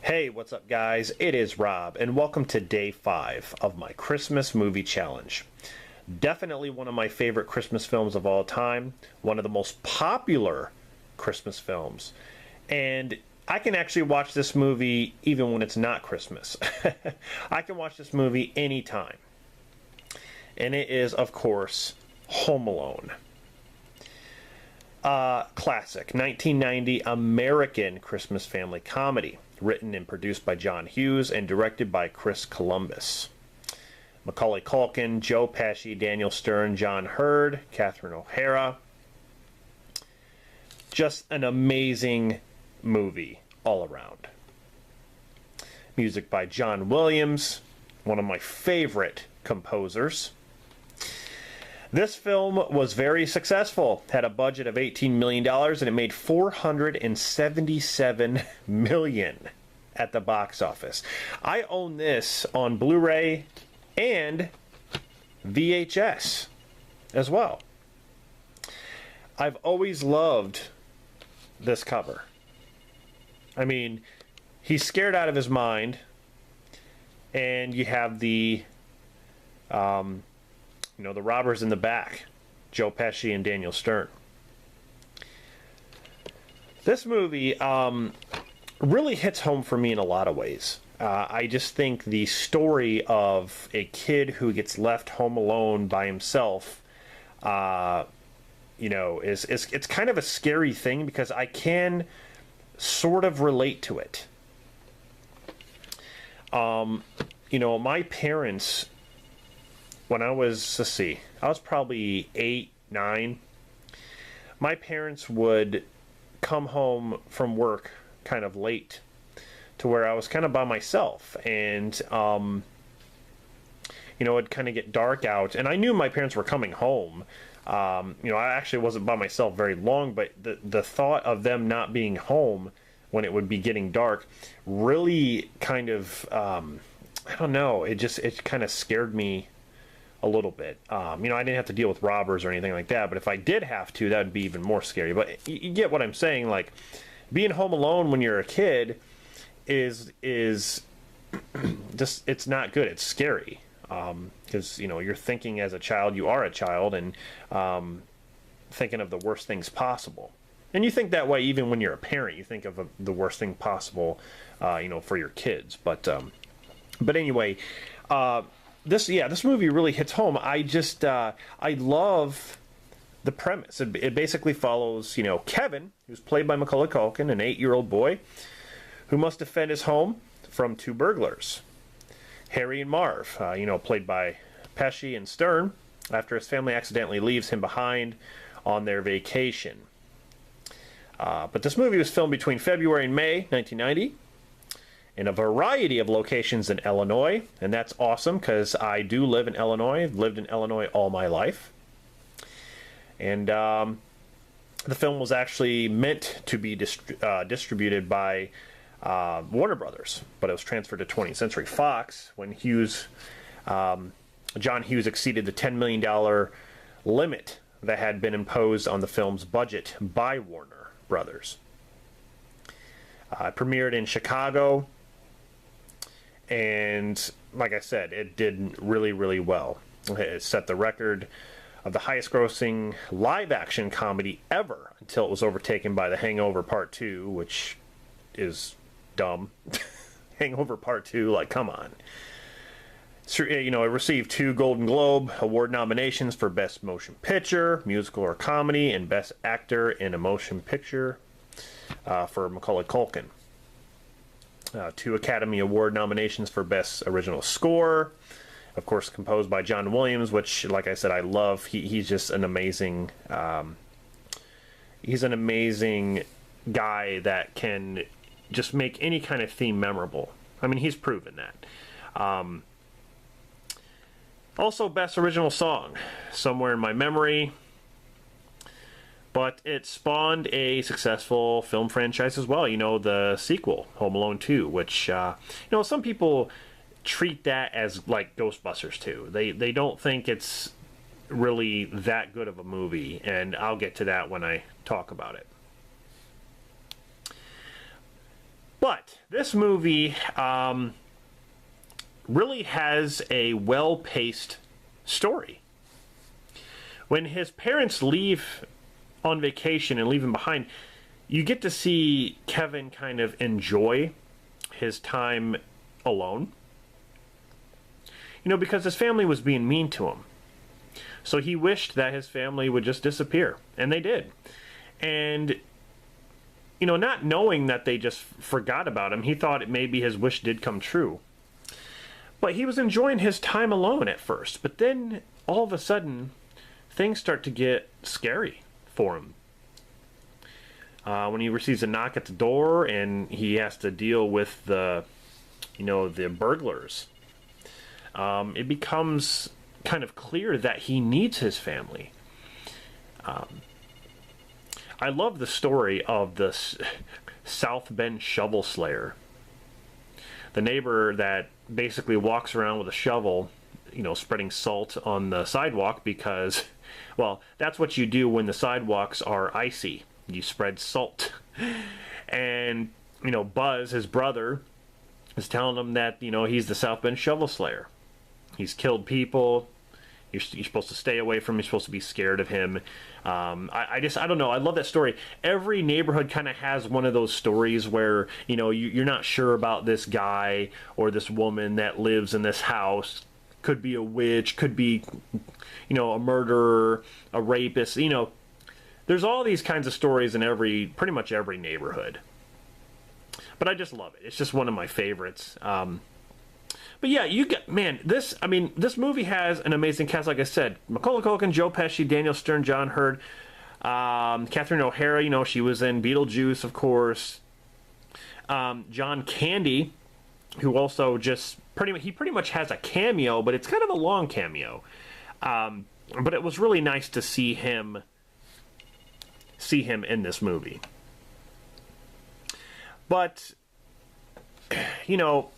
Hey, what's up, guys? It is Rob, and welcome to day 5 of my Christmas movie challenge. Definitely one of my favorite Christmas films of all time, one of the most popular Christmas films, and I can actually watch this movie even when it's not Christmas. I can watch this movie anytime, and it is, of course, Home Alone. Classic 1990 American Christmas family comedy, written and produced by John Hughes and directed by Chris Columbus. Macaulay Culkin, Joe Pesci, Daniel Stern, John Hurd, Catherine O'Hara. Just an amazing movie all around. Music by John Williams, one of my favorite composers. This film was very successful, had a budget of $18 million, and it made $477 million at the box office. I own this on Blu-ray and VHS as well. I've always loved this cover. I mean, he's scared out of his mind, and you have the the robbers in the back, Joe Pesci and Daniel Stern. This movie really hits home for me in a lot of ways. I just think the story of a kid who gets left home alone by himself, it's kind of a scary thing because I can sort of relate to it. My parents, when I was, I was probably 8, 9. My parents would come home from work kind of late to where I was kind of by myself. And, it'd kind of get dark out. And I knew my parents were coming home. I actually wasn't by myself very long, but the thought of them not being home when it would be getting dark really kind of, I don't know, it kind of scared me a little bit. I didn't have to deal with robbers or anything like that, but if I did have to, that would be even more scary. But you get what I'm saying. Like, being home alone when you're a kid is just, it's not good. It's scary because you're thinking as a child, you are a child, and thinking of the worst things possible. And you think that way even when you're a parent. You think of the worst thing possible, for your kids. But anyway. This movie really hits home. I love the premise. It basically follows, Kevin, who's played by Macaulay Culkin, an 8-year-old boy who must defend his home from 2 burglars. Harry and Marv, played by Pesci and Stern, after his family accidentally leaves him behind on their vacation. But this movie was filmed between February and May 1990. In a variety of locations in Illinois, and that's awesome because I do live in Illinois. I've lived in Illinois all my life. And the film was actually meant to be distributed by Warner Brothers, but it was transferred to 20th Century Fox when John Hughes exceeded the $10 million limit that had been imposed on the film's budget by Warner Brothers. It premiered in Chicago. And like I said, it did really, really well. It set the record of the highest grossing live-action comedy ever until it was overtaken by The Hangover Part 2, which is dumb. Hangover Part 2, like, come on. So, it received 2 Golden Globe Award nominations for Best Motion Picture, Musical or Comedy, and Best Actor in a Motion Picture for Macaulay Culkin. 2 Academy Award nominations for Best Original Score, of course, composed by John Williams, which, like I said, I love. He's just an amazing. He's an amazing guy that can just make any kind of theme memorable. I mean, he's proven that. Also, Best Original Song, Somewhere in My Memory. But it spawned a successful film franchise as well. The sequel, Home Alone 2, which, some people treat that as like Ghostbusters 2. They don't think it's really that good of a movie, and I'll get to that when I talk about it. But this movie really has a well-paced story. When his parents leave on vacation and leave him behind, you get to see Kevin kind of enjoy his time alone. You know, because his family was being mean to him. So he wished that his family would just disappear. And they did. And, you know, not knowing that they just forgot about him, he thought maybe his wish did come true. But he was enjoying his time alone at first. But then, all of a sudden, things start to get scary for him. When he receives a knock at the door and he has to deal with the burglars, it becomes kind of clear that he needs his family. I love the story of the South Bend shovel slayer. The neighbor that basically walks around with a shovel, you know, spreading salt on the sidewalk because, well, that's what you do when the sidewalks are icy. You spread salt. And, you know, Buzz, his brother, is telling him that, you know, he's the South Bend shovel slayer. He's killed people. You're supposed to stay away from him. You're supposed to be scared of him. I don't know. I love that story. Every neighborhood kind of has one of those stories where, you know, you're not sure about this guy or this woman that lives in this house. Could be a witch, could be, you know, a murderer, a rapist. You know, there's all these kinds of stories in pretty much every neighborhood. But I just love it. It's just one of my favorites. But yeah, this movie has an amazing cast, like I said. Macaulay Culkin, Joe Pesci, Daniel Stern, John Hurd, Catherine O'Hara, you know, she was in Beetlejuice, of course. John Candy, who also just pretty much has a cameo, but it's kind of a long cameo. But it was really nice to see him in this movie. But, you know,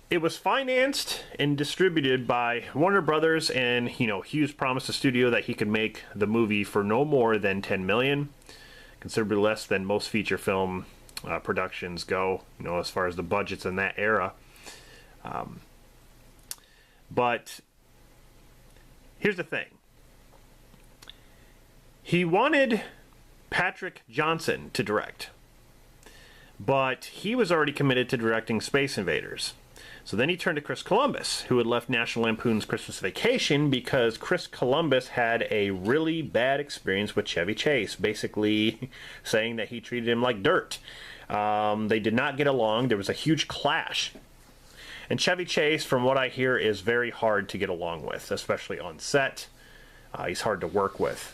it was financed and distributed by Warner Brothers, and, you know, Hughes promised the studio that he could make the movie for no more than $10 million, considerably less than most feature film productions go, you know, as far as the budgets in that era. But here's the thing. He wanted Patrick Johnson to direct, but he was already committed to directing Space Invaders. So then he turned to Chris Columbus, who had left National Lampoon's Christmas Vacation because Chris Columbus had a really bad experience with Chevy Chase, basically saying that he treated him like dirt. They did not get along. There was a huge clash. And Chevy Chase, from what I hear, is very hard to get along with, especially on set. He's hard to work with.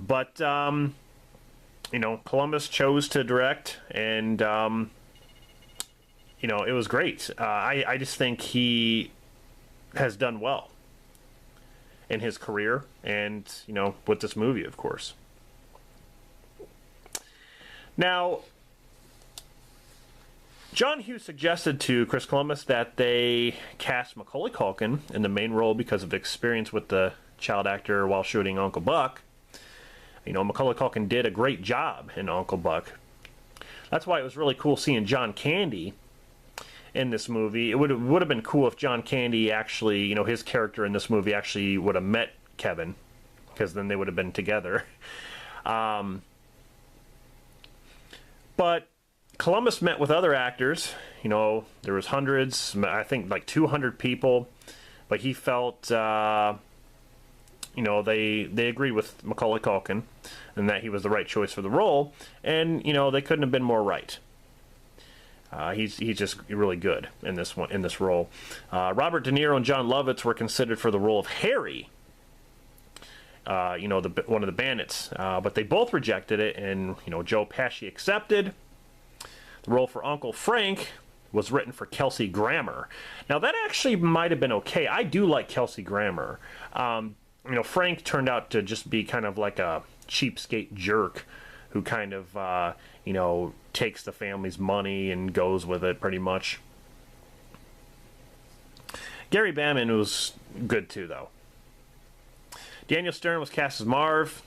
But, you know, Columbus chose to direct, and you know, it was great. I just think he has done well in his career and, you know, with this movie, of course. Now, John Hughes suggested to Chris Columbus that they cast Macaulay Culkin in the main role because of experience with the child actor while shooting Uncle Buck. You know, Macaulay Culkin did a great job in Uncle Buck. That's why it was really cool seeing John Candy in this movie. It would have been cool if John Candy actually, you know, his character in this movie actually would have met Kevin, because then they would have been together. But Columbus met with other actors. You know, there was hundreds, I think like 200 people, but he felt, you know, they agreed with Macaulay Culkin and that he was the right choice for the role, and, you know, they couldn't have been more right. He's just really good in this role. Robert De Niro and John Lovitz were considered for the role of Harry, you know, one of the bandits, but they both rejected it, and, you know, Joe Pesci accepted. The role for Uncle Frank was written for Kelsey Grammer. Now, that actually might have been okay. I do like Kelsey Grammer. You know, Frank turned out to just be kind of like a cheapskate jerk who kind of, you know, takes the family's money and goes with it pretty much. Gary Bamman was good too, though. Daniel Stern was cast as Marv,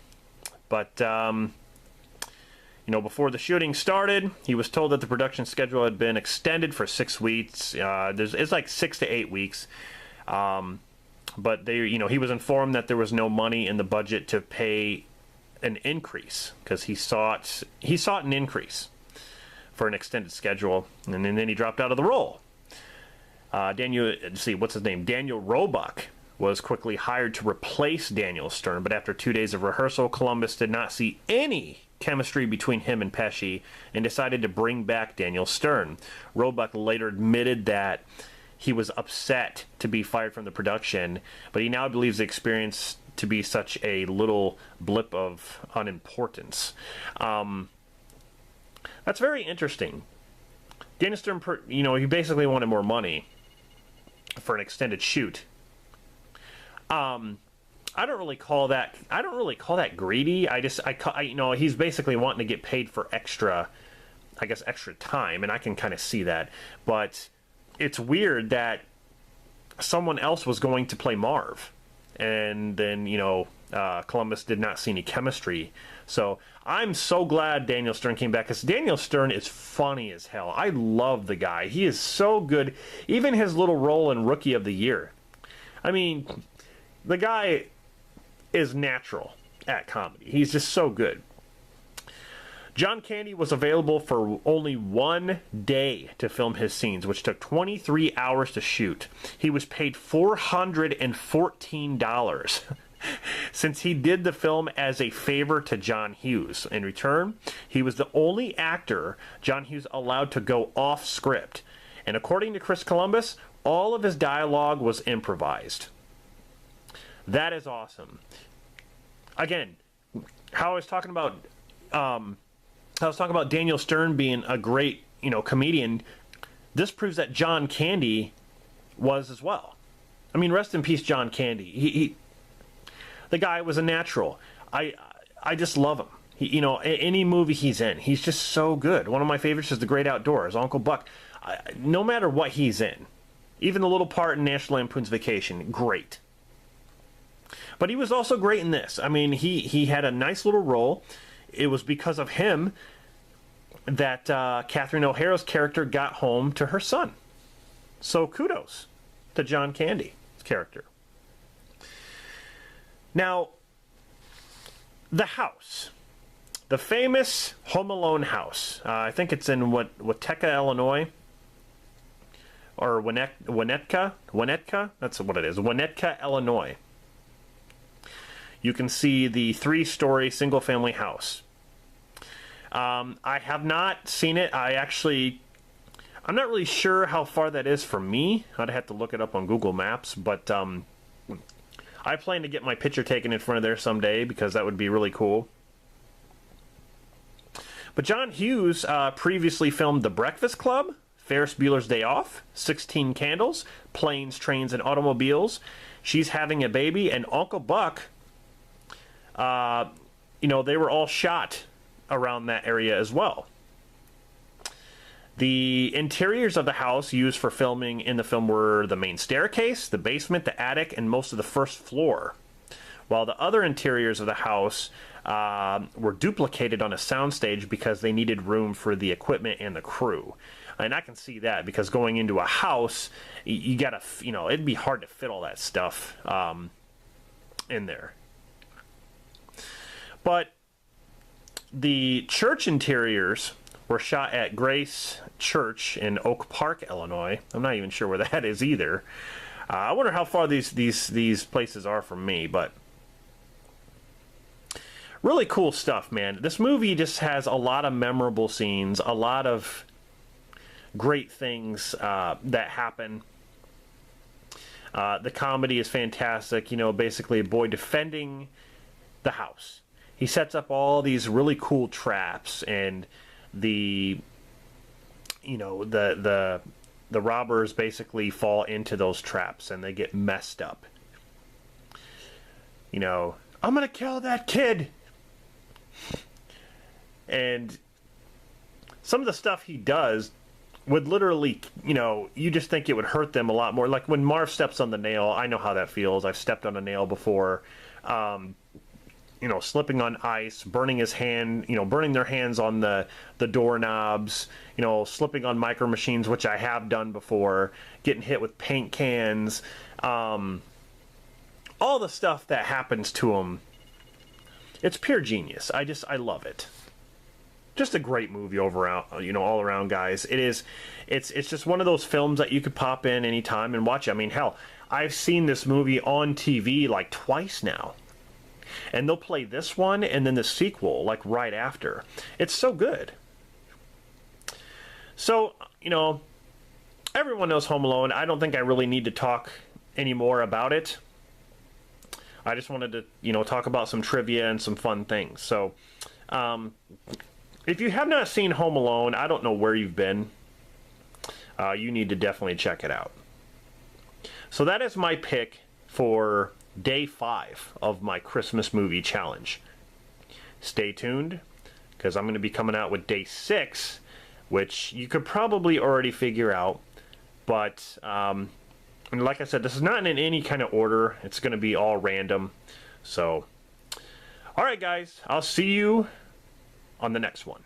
but, you before the shooting started, he was told that the production schedule had been extended for 6 weeks. It's like 6 to 8 weeks. But he was informed that there was no money in the budget to pay an increase, because he sought an increase for an extended schedule, and then he dropped out of the role. Daniel Roebuck was quickly hired to replace Daniel Stern, but after 2 days of rehearsal, Columbus did not see any chemistry between him and Pesci and decided to bring back Daniel Stern. Roebuck later admitted that he was upset to be fired from the production, but he now believes the experience to be such a little blip of unimportance. That's very interesting. Daniel Stern, he basically wanted more money for an extended shoot. I don't really call that greedy. He's basically wanting to get paid for extra time, and I can kind of see that. But it's weird that someone else was going to play Marv, and then Columbus did not see any chemistry. So I'm so glad Daniel Stern came back, because Daniel Stern is funny as hell. I love the guy. He is so good. Even his little role in Rookie of the Year. I mean, the guy is natural at comedy. He's just so good. John Candy was available for only 1 day to film his scenes, which took 23 hours to shoot. He was paid $414 since he did the film as a favor to John Hughes. In return, he was the only actor John Hughes allowed to go off script. And according to Chris Columbus, all of his dialogue was improvised. That is awesome. Again, how I was talking about Daniel Stern being a great, comedian. This proves that John Candy was as well. I mean, rest in peace, John Candy. The guy was a natural. I just love him. Any movie he's in, he's just so good. One of my favorites is The Great Outdoors, Uncle Buck. No matter what he's in, even the little part in National Lampoon's Vacation, great. But he was also great in this. I mean, he had a nice little role. It was because of him that Catherine O'Hara's character got home to her son. So kudos to John Candy's character. Now, the house. The famous Home Alone house. I think it's in Winnetka, Illinois. Or Winnetka? That's what it is. Winnetka, Illinois. You can see the 3-story single-family house. I have not seen it. I'm not really sure how far that is from me. I'd have to look it up on Google Maps, but I plan to get my picture taken in front of there someday, because that would be really cool. But John Hughes previously filmed The Breakfast Club, Ferris Bueller's Day Off, 16 Candles, Planes, Trains, and Automobiles, She's Having a Baby, and Uncle Buck. They were all shot around that area as well. The interiors of the house used for filming in the film were the main staircase, the basement, the attic, and most of the first floor. While the other interiors of the house were duplicated on a soundstage because they needed room for the equipment and the crew. And I can see that, because going into a house, you gotta, it'd be hard to fit all that stuff in there. But the church interiors were shot at Grace Church in Oak Park, Illinois. I'm not even sure where that is either. I wonder how far these places are from me, but really cool stuff, man. This movie just has a lot of memorable scenes, a lot of great things that happen. The comedy is fantastic. Basically a boy defending the house. He sets up all these really cool traps, and the robbers basically fall into those traps and they get messed up. I'm gonna kill that kid. And some of the stuff he does would literally, you just think it would hurt them a lot more. Like when Marv steps on the nail, I know how that feels. I've stepped on a nail before. you know, slipping on ice, burning his hand, you know, burning their hands on the doorknobs, you know, slipping on micro machines, which I have done before, getting hit with paint cans, all the stuff that happens to him. It's pure genius. I love it. Just a great movie overall, you know, all around, guys. It's just one of those films that you could pop in anytime and watch. I mean, hell, I've seen this movie on TV like twice now. And they'll play this one and then the sequel like right after. It's so good. So, you know, everyone knows Home Alone. I don't think I really need to talk anymore about it. I just wanted to, you know, talk about some trivia and some fun things. So, if you have not seen Home Alone, I don't know where you've been. You need to definitely check it out. So that is my pick for day 5 of my Christmas movie challenge. Stay tuned, because I'm going to be coming out with day 6, which you could probably already figure out. But, and like I said, this is not in any kind of order. It's going to be all random. So, alright guys, I'll see you on the next one.